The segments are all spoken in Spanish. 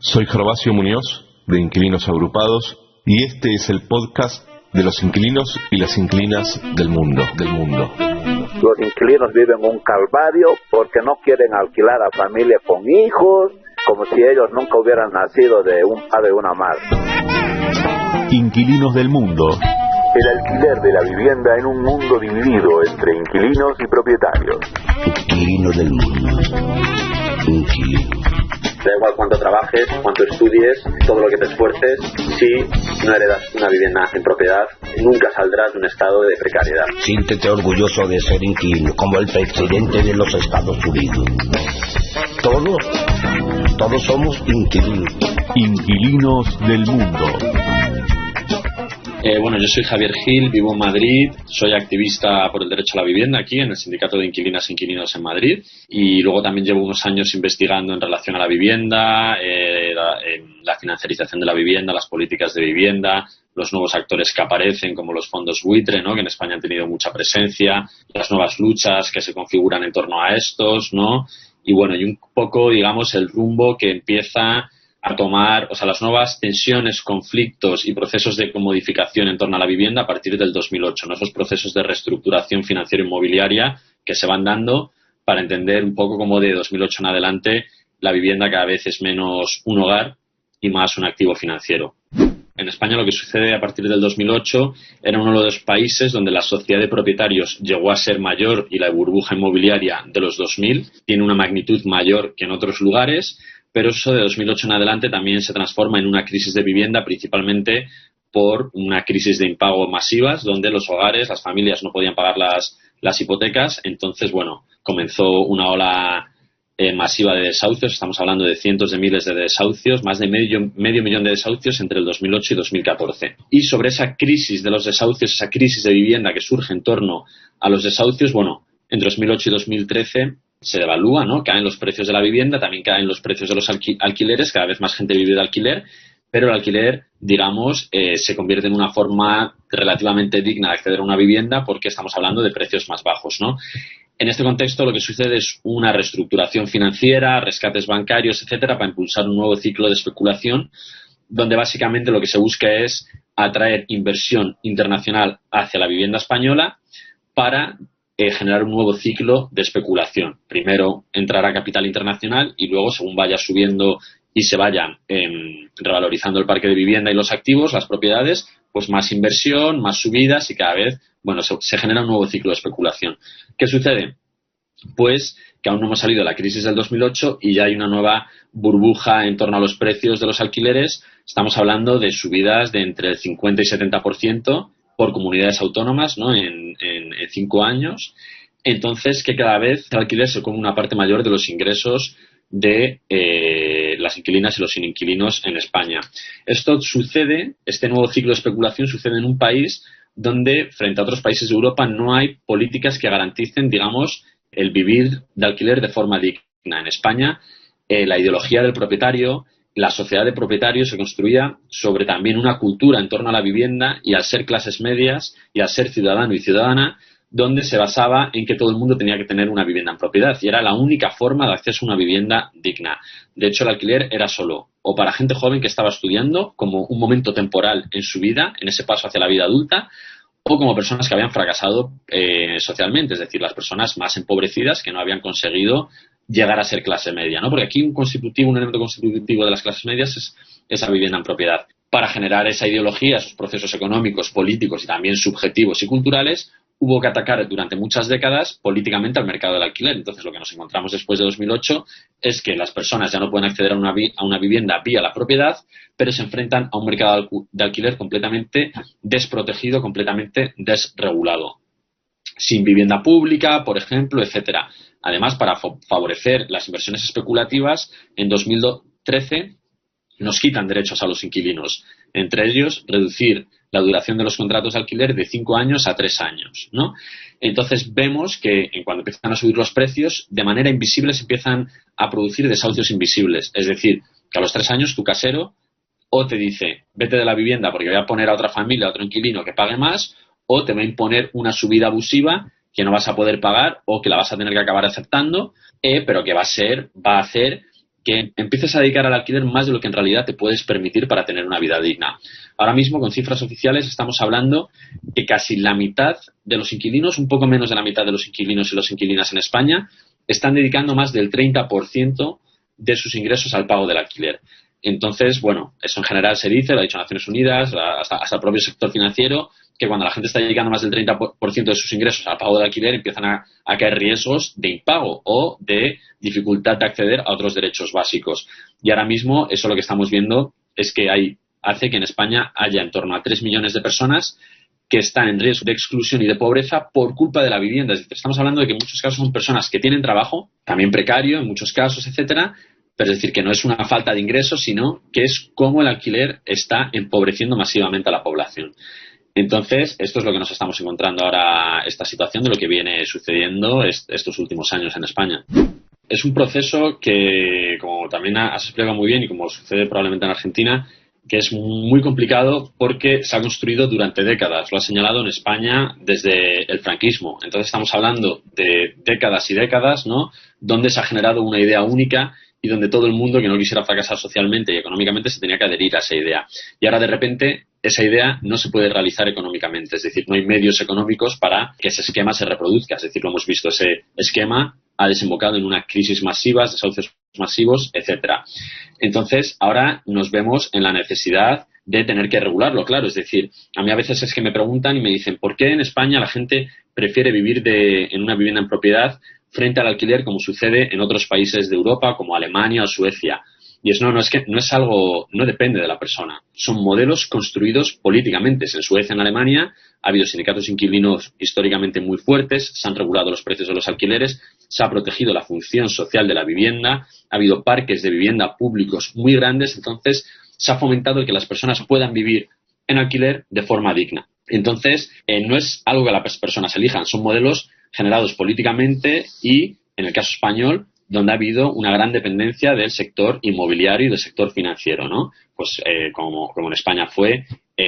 Soy Gervasio Muñoz, de Inquilinos Agrupados, y este es el podcast de los inquilinos y las inquilinas del mundo. Los inquilinos viven un calvario porque no quieren alquilar a familia con hijos, como si ellos nunca hubieran nacido de un padre y una madre. Inquilinos del mundo. El alquiler de la vivienda en un mundo dividido entre inquilinos y propietarios. Inquilinos del mundo. Inquilinos. Da igual cuánto trabajes, cuánto estudies, todo lo que te esfuerces, si no heredas una vivienda en propiedad, nunca saldrás de un estado de precariedad. Siéntete orgulloso de ser inquilino, como el presidente de los Estados Unidos. Todos somos inquilinos. Inquilinos del mundo. Yo soy Javier Gil, vivo en Madrid, soy activista por el derecho a la vivienda aquí en el Sindicato de Inquilinas e Inquilinos en Madrid, y luego también llevo unos años investigando en relación a la vivienda, la financiarización de la vivienda, las políticas de vivienda, los nuevos actores que aparecen como los fondos buitre, ¿no?, que en España han tenido mucha presencia, las nuevas luchas que se configuran en torno a estos, ¿no? Y un poco, digamos, el rumbo que empieza a tomar, las nuevas tensiones, conflictos y procesos de comodificación en torno a la vivienda a partir del 2008, ¿no? Esos procesos de reestructuración financiera inmobiliaria que se van dando para entender un poco cómo de 2008 en adelante la vivienda cada vez es menos un hogar y más un activo financiero. En España lo que sucede a partir del 2008 era uno de los países donde la sociedad de propietarios llegó a ser mayor y la burbuja inmobiliaria de los 2000 tiene una magnitud mayor que en otros lugares, pero eso de 2008 en adelante también se transforma en una crisis de vivienda, principalmente por una crisis de impago masivas, donde los hogares, las familias no podían pagar las hipotecas. Entonces, comenzó una ola masiva de desahucios. Estamos hablando de cientos de miles de desahucios, más de medio millón de desahucios entre el 2008 y 2014. Y sobre esa crisis de los desahucios, esa crisis de vivienda que surge en torno a los desahucios, entre 2008 y 2013 se devalúa, ¿no? Caen los precios de la vivienda, también caen los precios de los alquileres, cada vez más gente vive de alquiler, pero el alquiler, se convierte en una forma relativamente digna de acceder a una vivienda porque estamos hablando de precios más bajos, ¿no? En este contexto lo que sucede es una reestructuración financiera, rescates bancarios, etcétera, para impulsar un nuevo ciclo de especulación donde básicamente lo que se busca es atraer inversión internacional hacia la vivienda española para generar un nuevo ciclo de especulación. Primero entrará capital internacional y luego, según vaya subiendo y se vaya revalorizando el parque de vivienda y los activos, las propiedades, pues más inversión, más subidas y cada vez, se genera un nuevo ciclo de especulación. ¿Qué sucede? Pues que aún no hemos salido de la crisis del 2008 y ya hay una nueva burbuja en torno a los precios de los alquileres. Estamos hablando de subidas de entre el 50 y 70% por comunidades autónomas, ¿no?, en 5 años. Entonces, que cada vez el alquiler se come una parte mayor de los ingresos de las inquilinas y los inquilinos en España. Esto sucede, este nuevo ciclo de especulación sucede en un país donde, frente a otros países de Europa, no hay políticas que garanticen, el vivir de alquiler de forma digna. En España, la ideología del propietario, la sociedad de propietarios se construía sobre también una cultura en torno a la vivienda y al ser clases medias y al ser ciudadano y ciudadana, donde se basaba en que todo el mundo tenía que tener una vivienda en propiedad y era la única forma de acceso a una vivienda digna. De hecho, el alquiler era solo o para gente joven que estaba estudiando como un momento temporal en su vida, en ese paso hacia la vida adulta, o como personas que habían fracasado socialmente, es decir, las personas más empobrecidas que no habían conseguido llegar a ser clase media, ¿no? Porque aquí un elemento constitutivo de las clases medias es esa vivienda en propiedad. Para generar esa ideología, esos procesos económicos, políticos y también subjetivos y culturales, hubo que atacar durante muchas décadas políticamente al mercado del alquiler. Entonces, lo que nos encontramos después de 2008 es que las personas ya no pueden acceder a una vivienda vía la propiedad, pero se enfrentan a un mercado de alquiler completamente desprotegido, completamente desregulado. Sin vivienda pública, por ejemplo, etcétera. Además, para favorecer las inversiones especulativas, en 2013 nos quitan derechos a los inquilinos. Entre ellos, reducir la duración de los contratos de alquiler de 5 años a 3 años, ¿no? Entonces vemos que cuando empiezan a subir los precios, de manera invisible se empiezan a producir desahucios invisibles. Es decir, que a los 3 años tu casero o te dice, vete de la vivienda porque voy a poner a otra familia, a otro inquilino que pague más, o te va a imponer una subida abusiva que no vas a poder pagar o que la vas a tener que acabar aceptando, pero que va a hacer que empieces a dedicar al alquiler más de lo que en realidad te puedes permitir para tener una vida digna. Ahora mismo, con cifras oficiales, estamos hablando que casi la mitad de los inquilinos, un poco menos de la mitad de los inquilinos y las inquilinas en España, están dedicando más del 30% de sus ingresos al pago del alquiler. Entonces, bueno, eso en general se dice, lo ha dicho Naciones Unidas, hasta el propio sector financiero, que cuando la gente está dedicando más del 30% de sus ingresos al pago del alquiler, empiezan a caer riesgos de impago o de dificultad de acceder a otros derechos básicos. Y ahora mismo eso lo que estamos viendo es que hace que en España haya en torno a 3 millones de personas que están en riesgo de exclusión y de pobreza por culpa de la vivienda. Es decir, estamos hablando de que en muchos casos son personas que tienen trabajo, también precario en muchos casos, etcétera, pero es decir, que no es una falta de ingresos, sino que es cómo el alquiler está empobreciendo masivamente a la población. Entonces, esto es lo que nos estamos encontrando ahora, esta situación de lo que viene sucediendo estos últimos años en España. Es un proceso que, como también has explicado muy bien y como sucede probablemente en Argentina, que es muy complicado porque se ha construido durante décadas. Lo ha señalado en España desde el franquismo. Entonces estamos hablando de décadas y décadas, ¿no?, donde se ha generado una idea única y donde todo el mundo que no quisiera fracasar socialmente y económicamente se tenía que adherir a esa idea. Y ahora de repente esa idea no se puede realizar económicamente, es decir, no hay medios económicos para que ese esquema se reproduzca. Es decir, lo hemos visto, ese esquema ha desembocado en una crisis masiva, desahucios masivos, etcétera. Entonces, ahora nos vemos en la necesidad de tener que regularlo, claro. Es decir, a mí a veces es que me preguntan y me dicen ¿por qué en España la gente prefiere vivir en una vivienda en propiedad frente al alquiler como sucede en otros países de Europa como Alemania o Suecia? Y no depende de la persona. Son modelos construidos políticamente. En Suecia, en Alemania, ha habido sindicatos inquilinos históricamente muy fuertes, se han regulado los precios de los alquileres, se ha protegido la función social de la vivienda, ha habido parques de vivienda públicos muy grandes, entonces se ha fomentado el que las personas puedan vivir en alquiler de forma digna. Entonces, no es algo que las personas elijan, son modelos generados políticamente y, en el caso español, donde ha habido una gran dependencia del sector inmobiliario y del sector financiero, ¿no? Pues como en España fue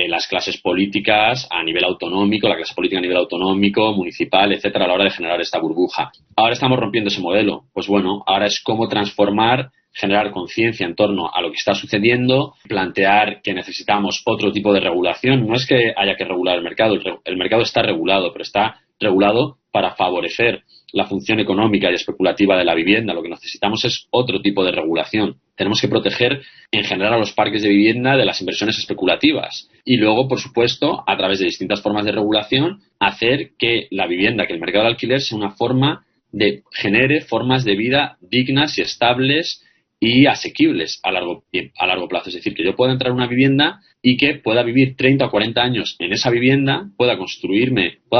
las clases políticas a nivel autonómico, la clase política a nivel autonómico, municipal, etcétera, a la hora de generar esta burbuja. Ahora estamos rompiendo ese modelo. Pues bueno, ahora es cómo transformar, generar conciencia en torno a lo que está sucediendo, plantear que necesitamos otro tipo de regulación. No es que haya que regular el mercado está regulado, pero está regulado para favorecer la función económica y especulativa de la vivienda. Lo que necesitamos es otro tipo de regulación. Tenemos que proteger en general a los parques de vivienda de las inversiones especulativas y luego, por supuesto, a través de distintas formas de regulación, hacer que la vivienda, que el mercado del alquiler sea una forma de genere formas de vida dignas y estables y asequibles a largo plazo. Es decir, que yo pueda entrar en una vivienda y que pueda vivir 30 o 40 años en esa vivienda, pueda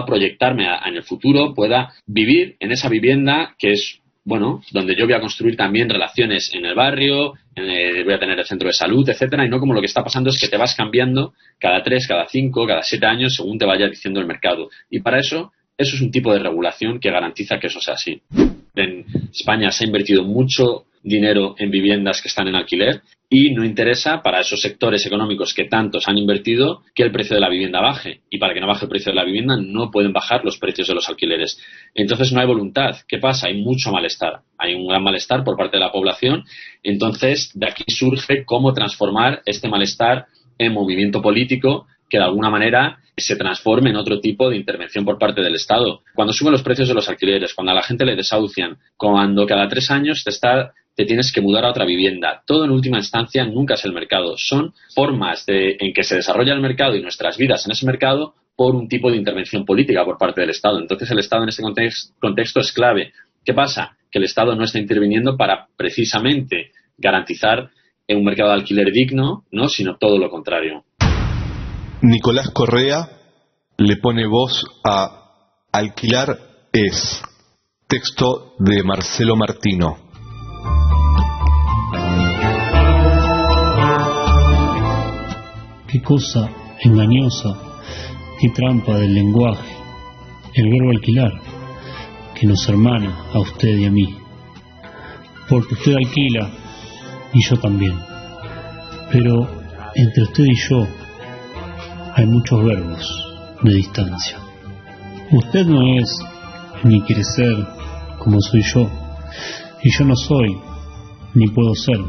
proyectarme en el futuro, pueda vivir en esa vivienda que es, bueno, donde yo voy a construir también relaciones en el barrio, voy a tener el centro de salud, etcétera, y no como lo que está pasando es que te vas cambiando cada 3, cada 5, cada 7 años según te vaya diciendo el mercado. Y para eso es un tipo de regulación que garantiza que eso sea así. En España se ha invertido mucho dinero en viviendas que están en alquiler y no interesa para esos sectores económicos que tantos han invertido que el precio de la vivienda baje, y para que no baje el precio de la vivienda no pueden bajar los precios de los alquileres. Entonces no hay voluntad. ¿Qué pasa? Hay mucho malestar, hay un gran malestar por parte de la población. Entonces de aquí surge cómo transformar este malestar en movimiento político que de alguna manera se transforme en otro tipo de intervención por parte del Estado. Cuando suben los precios de los alquileres, cuando a la gente le desahucian, cuando cada 3 años te tienes que mudar a otra vivienda, todo en última instancia nunca es el mercado. Son formas en que se desarrolla el mercado y nuestras vidas en ese mercado por un tipo de intervención política por parte del Estado. Entonces el Estado en este contexto es clave. ¿Qué pasa? Que el Estado no está interviniendo para precisamente garantizar un mercado de alquiler digno, ¿no?, sino todo lo contrario. Nicolás Correa le pone voz a Alquilar es, texto de Marcelo Martino. Qué cosa engañosa, qué trampa del lenguaje, el verbo alquilar, que nos hermana a usted y a mí. Porque usted alquila y yo también. Pero entre usted y yo hay muchos verbos de distancia. Usted no es ni quiere ser como soy yo, y yo no soy ni puedo ser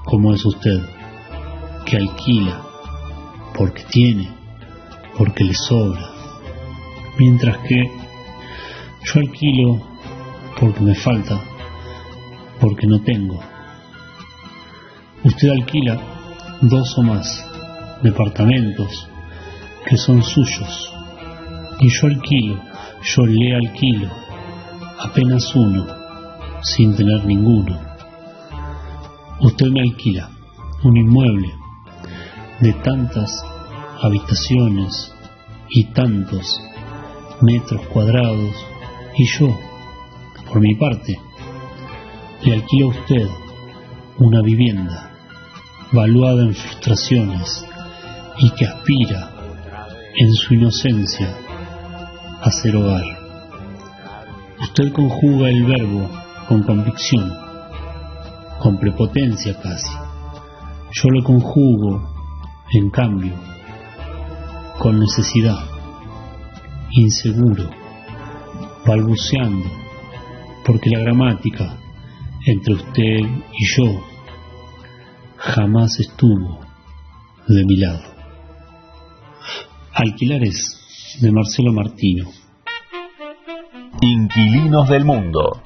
como es usted, que alquila porque tiene, porque le sobra, mientras que yo alquilo porque me falta, porque no tengo. Usted alquila 2 o más departamentos que son suyos, y yo le alquilo apenas uno, sin tener ninguno. Usted me alquila un inmueble de tantas habitaciones y tantos metros cuadrados, y yo, por mi parte, le alquilo a usted una vivienda valuada en frustraciones y que aspira en su inocencia a ser hogar. Usted conjuga el verbo con convicción, con prepotencia casi. Yo lo conjugo, en cambio, con necesidad, inseguro, balbuceando, porque la gramática entre usted y yo jamás estuvo de mi lado. Alquilares, de Marcelo Martino. Inquilinos del mundo.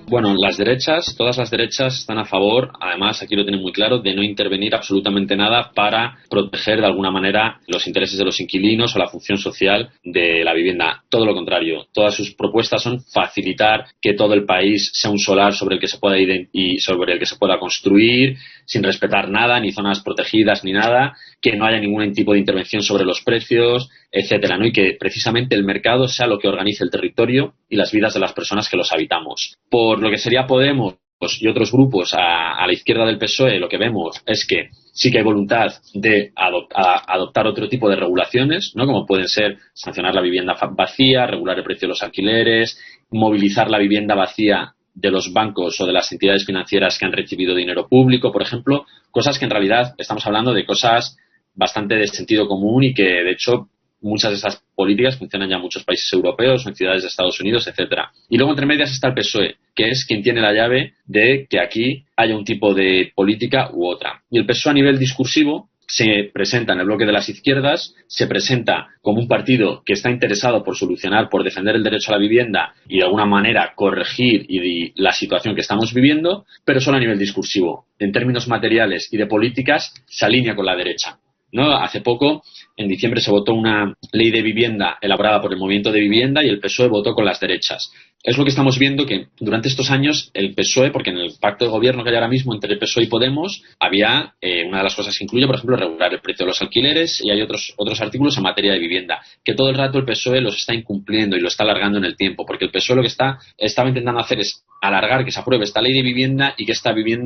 Bueno, las derechas, todas las derechas están a favor, además aquí lo tienen muy claro, de no intervenir absolutamente nada para proteger de alguna manera los intereses de los inquilinos o la función social de la vivienda. Todo lo contrario, todas sus propuestas son facilitar que todo el país sea un solar sobre el que se pueda ir y sobre el que se pueda construir, sin respetar nada, ni zonas protegidas ni nada, que no haya ningún tipo de intervención sobre los precios, etcétera, ¿no? Y que precisamente el mercado sea lo que organice el territorio y las vidas de las personas que los habitamos. Por lo que sería Podemos y otros grupos a la izquierda del PSOE, lo que vemos es que sí que hay voluntad de adoptar otro tipo de regulaciones, ¿no? Como pueden ser sancionar la vivienda vacía, regular el precio de los alquileres, movilizar la vivienda vacía de los bancos o de las entidades financieras que han recibido dinero público, por ejemplo, cosas que en realidad estamos hablando de cosas bastante de sentido común y que, de hecho, muchas de esas políticas funcionan ya en muchos países europeos o en ciudades de Estados Unidos, etcétera. Y luego, entre medias, está el PSOE, que es quien tiene la llave de que aquí haya un tipo de política u otra. Y el PSOE, a nivel discursivo, se presenta en el bloque de las izquierdas, se presenta como un partido que está interesado por solucionar, por defender el derecho a la vivienda y de alguna manera corregir la situación que estamos viviendo, pero solo a nivel discursivo. En términos materiales y de políticas, se alinea con la derecha, ¿no? Hace poco, en diciembre, se votó una ley de vivienda elaborada por el Movimiento de Vivienda y el PSOE votó con las derechas. Es lo que estamos viendo, que durante estos años el PSOE, porque en el pacto de gobierno que hay ahora mismo entre el PSOE y Podemos, había una de las cosas que incluye, por ejemplo, regular el precio de los alquileres, y hay otros artículos en materia de vivienda, que todo el rato el PSOE los está incumpliendo y lo está alargando en el tiempo, porque el PSOE lo que estaba intentando hacer es alargar que se apruebe esta ley de vivienda y que esta ley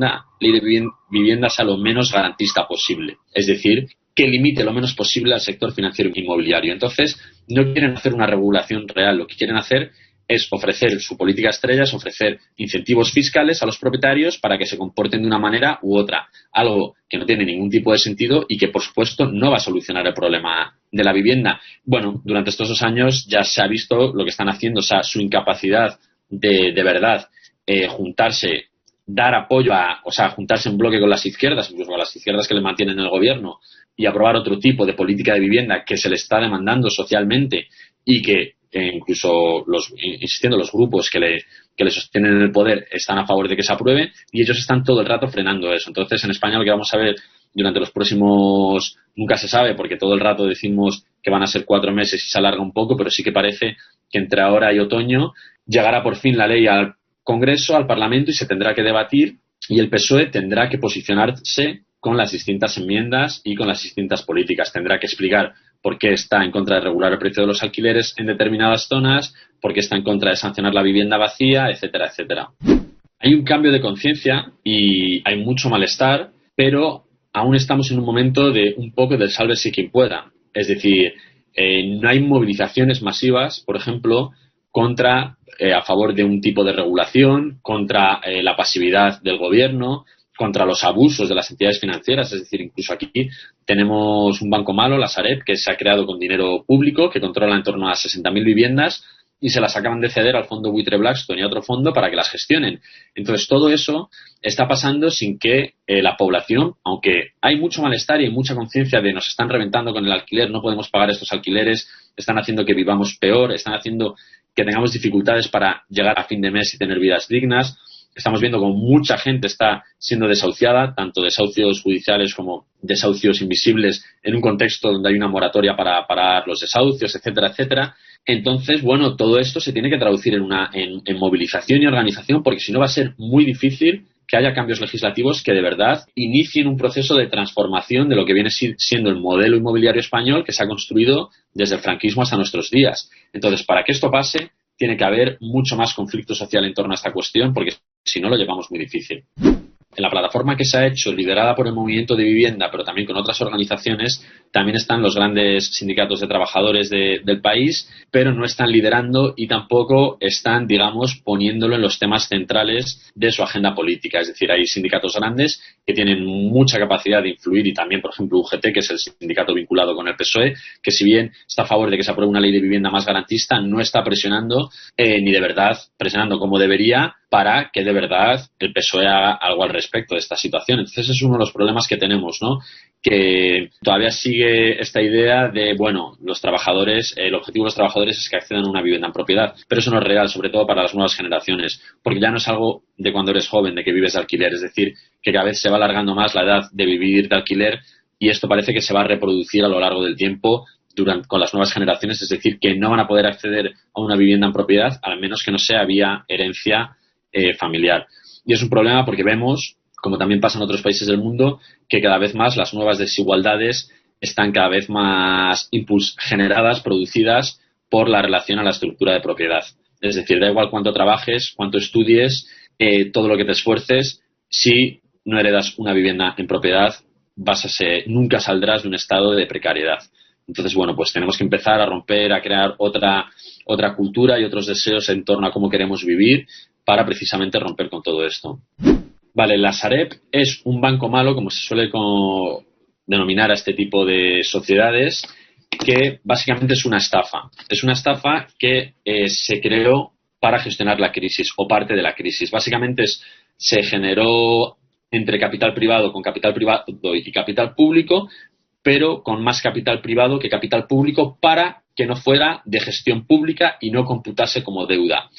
de vivienda sea lo menos garantista posible. Es decir, que limite lo menos posible al sector financiero e inmobiliario. Entonces, no quieren hacer una regulación real, lo que quieren hacer es ofrecer su política estrella, es ofrecer incentivos fiscales a los propietarios para que se comporten de una manera u otra, algo que no tiene ningún tipo de sentido y que, por supuesto, no va a solucionar el problema de la vivienda. Bueno, durante estos 2 años ya se ha visto lo que están haciendo, o sea, su incapacidad de verdad juntarse, dar apoyo juntarse en bloque con las izquierdas, incluso con las izquierdas que le mantienen el gobierno, y aprobar otro tipo de política de vivienda que se le está demandando socialmente y que incluso los grupos que le sostienen el poder están a favor de que se apruebe, y ellos están todo el rato frenando eso. Entonces, en España lo que vamos a ver durante los próximos, nunca se sabe, porque todo el rato decimos que van a ser 4 meses y se alarga un poco, pero sí que parece que entre ahora y otoño llegará por fin la ley al Congreso, al Parlamento, y se tendrá que debatir, y el PSOE tendrá que posicionarse con las distintas enmiendas y con las distintas políticas. Tendrá que explicar por qué está en contra de regular el precio de los alquileres en determinadas zonas, por qué está en contra de sancionar la vivienda vacía, etcétera, etcétera. Hay un cambio de conciencia y hay mucho malestar, pero aún estamos en un momento de un poco del sálvese quien pueda. Es decir, no hay movilizaciones masivas, por ejemplo, a favor de un tipo de regulación, contra la pasividad del gobierno, contra los abusos de las entidades financieras. Es decir, incluso aquí tenemos un banco malo, la Sareb, que se ha creado con dinero público, que controla en torno a 60.000 viviendas y se las acaban de ceder al fondo buitre Blackstone y a otro fondo para que las gestionen. Entonces todo eso está pasando sin que la población, aunque hay mucho malestar y hay mucha conciencia de nos están reventando con el alquiler, no podemos pagar estos alquileres, están haciendo que vivamos peor, están haciendo que tengamos dificultades para llegar a fin de mes y tener vidas dignas. Estamos viendo como mucha gente está siendo desahuciada, tanto desahucios judiciales como desahucios invisibles, en un contexto donde hay una moratoria para parar los desahucios, etcétera, etcétera. Entonces, bueno, todo esto se tiene que traducir en movilización y organización, porque si no va a ser muy difícil que haya cambios legislativos que de verdad inicien un proceso de transformación de lo que viene siendo el modelo inmobiliario español que se ha construido desde el franquismo hasta nuestros días. Entonces, para que esto pase, tiene que haber mucho más conflicto social en torno a esta cuestión, porque si no lo llevamos muy difícil. En la plataforma que se ha hecho, liderada por el movimiento de vivienda, pero también con otras organizaciones, también están los grandes sindicatos de trabajadores del país, pero no están liderando y tampoco están, digamos, poniéndolo en los temas centrales de su agenda política. Es decir, hay sindicatos grandes que tienen mucha capacidad de influir y también, por ejemplo, UGT, que es el sindicato vinculado con el PSOE, que si bien está a favor de que se apruebe una ley de vivienda más garantista, no está presionando, ni de verdad presionando como debería, para que de verdad el PSOE haga algo al respecto de esta situación. Entonces es uno de los problemas que tenemos, ¿no? Que todavía sigue esta idea de, bueno, los trabajadores, el objetivo de los trabajadores es que accedan a una vivienda en propiedad, pero eso no es real, sobre todo para las nuevas generaciones, porque ya no es algo de cuando eres joven, de que vives de alquiler, es decir, que cada vez se va alargando más la edad de vivir de alquiler y esto parece que se va a reproducir a lo largo del tiempo con las nuevas generaciones, es decir, que no van a poder acceder a una vivienda en propiedad, al menos que no sea vía herencia familiar. Y es un problema porque vemos, como también pasa en otros países del mundo, que cada vez más las nuevas desigualdades están cada vez más generadas, producidas por la relación a la estructura de propiedad. Es decir, da igual cuánto trabajes, cuánto estudies, todo lo que te esfuerces, si no heredas una vivienda en propiedad, nunca saldrás de un estado de precariedad. Entonces, bueno, pues tenemos que empezar a romper, a crear otra cultura y otros deseos en torno a cómo queremos vivir para precisamente romper con todo esto. Vale, la Sareb es un banco malo, como se suele denominar a este tipo de sociedades, que básicamente es una estafa. Es una estafa que se creó para gestionar la crisis o parte de la crisis. Básicamente se generó entre capital privado con capital privado y capital público, pero con más capital privado que capital público para que no fuera de gestión pública y no computase como deuda.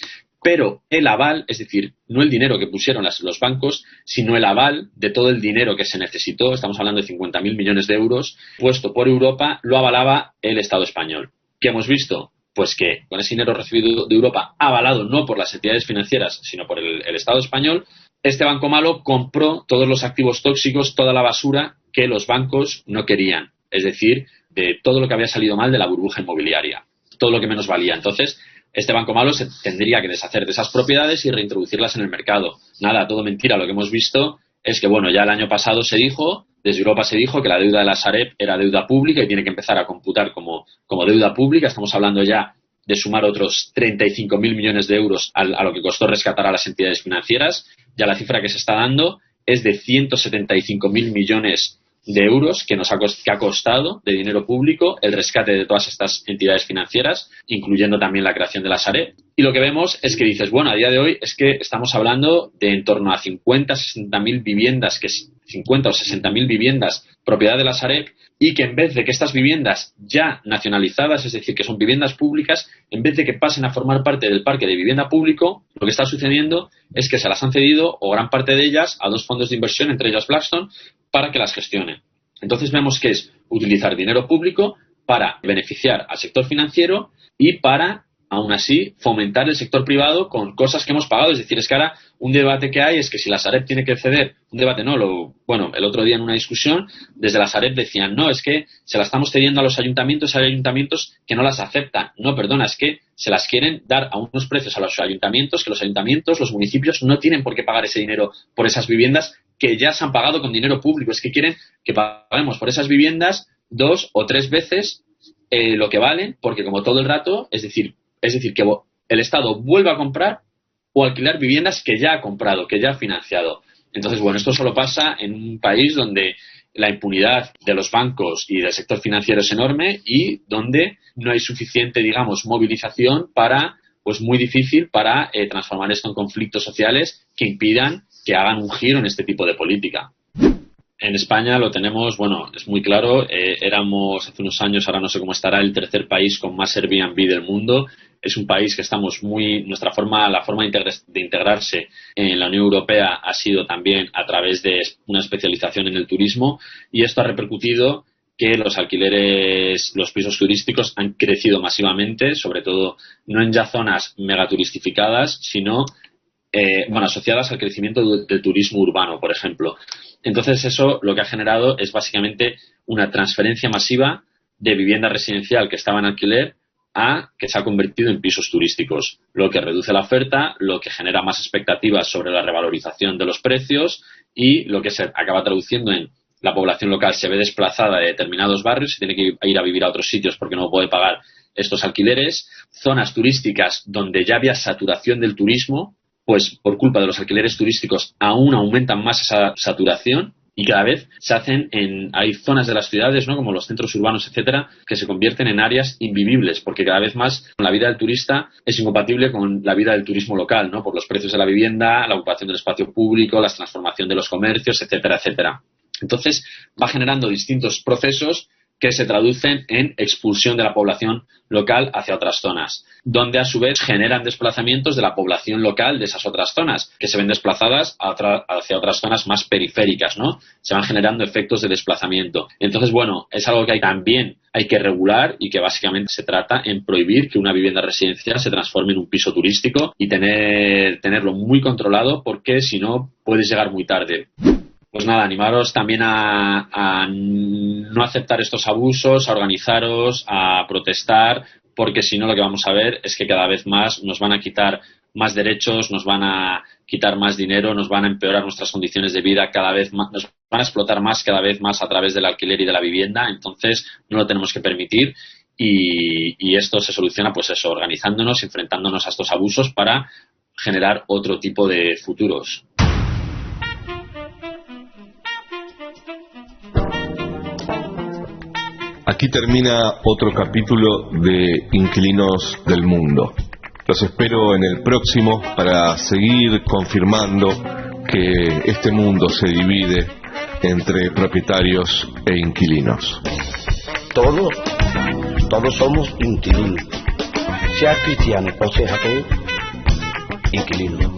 Pero el aval, es decir, no el dinero que pusieron los bancos, sino el aval de todo el dinero que se necesitó, estamos hablando de 50.000 millones de euros, puesto por Europa, lo avalaba el Estado español. ¿Qué hemos visto? Pues que con ese dinero recibido de Europa, avalado no por las entidades financieras, sino por el Estado español, este banco malo compró todos los activos tóxicos, toda la basura que los bancos no querían. Es decir, de todo lo que había salido mal de la burbuja inmobiliaria, todo lo que menos valía. Entonces, este banco malo se tendría que deshacer de esas propiedades y reintroducirlas en el mercado. Nada, todo mentira. Lo que hemos visto es que, bueno, ya el año pasado desde Europa se dijo que la deuda de la Sareb era deuda pública y tiene que empezar a computar como deuda pública. Estamos hablando ya de sumar otros 35.000 millones de euros a lo que costó rescatar a las entidades financieras. Ya la cifra que se está dando es de 175.000 millones de euros que ha costado de dinero público el rescate de todas estas entidades financieras, incluyendo también la creación de la Sareb. Y lo que vemos es que dices, bueno, a día de hoy es que estamos hablando de en torno a 50 o 60.000 viviendas, 50 o 60.000 viviendas propiedad de la Sareb, y que en vez de que estas viviendas ya nacionalizadas, es decir, que son viviendas públicas, en vez de que pasen a formar parte del parque de vivienda público, lo que está sucediendo es que se las han cedido, o gran parte de ellas, a dos fondos de inversión, entre ellas Blackstone, para que las gestionen. Entonces vemos que es utilizar dinero público para beneficiar al sector financiero y para, aún así, fomentar el sector privado con cosas que hemos pagado. Es decir, es que ahora un debate que hay es que si la Sareb tiene que ceder, el otro día en una discusión, desde la Sareb decían, no, es que se la estamos cediendo a los ayuntamientos, hay ayuntamientos que no las aceptan. No, perdona, es que se las quieren dar a unos precios a los ayuntamientos, que los ayuntamientos, los municipios no tienen por qué pagar ese dinero por esas viviendas que ya se han pagado con dinero público. Es que quieren que paguemos por esas viviendas 2 o 3 veces lo que valen, porque como todo el rato, es decir, que el Estado vuelva a comprar o alquilar viviendas que ya ha comprado, que ya ha financiado. Entonces, bueno, esto solo pasa en un país donde la impunidad de los bancos y del sector financiero es enorme y donde no hay suficiente, digamos, movilización para pues muy difícil para transformar esto en conflictos sociales que impidan que hagan un giro en este tipo de política. En España lo tenemos, bueno, es muy claro, éramos hace unos años, ahora no sé cómo estará, el tercer país con más Airbnb del mundo. Es un país que estamos la forma de integrarse en la Unión Europea ha sido también a través de una especialización en el turismo, y esto ha repercutido que los alquileres, los pisos turísticos han crecido masivamente, sobre todo no en ya zonas megaturistificadas, sino asociadas al crecimiento del turismo urbano, por ejemplo. Entonces eso lo que ha generado es básicamente una transferencia masiva de vivienda residencial que estaba en alquiler a que se ha convertido en pisos turísticos, lo que reduce la oferta, lo que genera más expectativas sobre la revalorización de los precios y lo que se acaba traduciendo en la población local se ve desplazada de determinados barrios y tiene que ir a vivir a otros sitios porque no puede pagar estos alquileres. Zonas turísticas donde ya había saturación del turismo, pues por culpa de los alquileres turísticos aún aumentan más esa saturación y cada vez se hacen hay zonas de las ciudades, ¿no?, como los centros urbanos, etcétera, que se convierten en áreas invivibles porque cada vez más la vida del turista es incompatible con la vida del turismo local, ¿no?, por los precios de la vivienda, la ocupación del espacio público, la transformación de los comercios, etcétera, etcétera. Entonces va generando distintos procesos que se traducen en expulsión de la población local hacia otras zonas, donde a su vez generan desplazamientos de la población local de esas otras zonas, que se ven desplazadas hacia otras zonas más periféricas, ¿no? Se van generando efectos de desplazamiento. Entonces, bueno, es algo que también hay que regular y que básicamente se trata en prohibir que una vivienda residencial se transforme en un piso turístico y tenerlo muy controlado porque si no puedes llegar muy tarde. Pues nada, animaros también a no aceptar estos abusos, a organizaros, a protestar, porque si no lo que vamos a ver es que cada vez más nos van a quitar más derechos, nos van a quitar más dinero, nos van a empeorar nuestras condiciones de vida cada vez más, nos van a explotar más cada vez más a través del alquiler y de la vivienda. Entonces no lo tenemos que permitir y esto se soluciona pues eso, organizándonos, enfrentándonos a estos abusos para generar otro tipo de futuros. Aquí termina otro capítulo de Inquilinos del Mundo. Los espero en el próximo para seguir confirmando que este mundo se divide entre propietarios e inquilinos. Todos somos inquilinos. Sea cristiano o sea ateo, inquilino.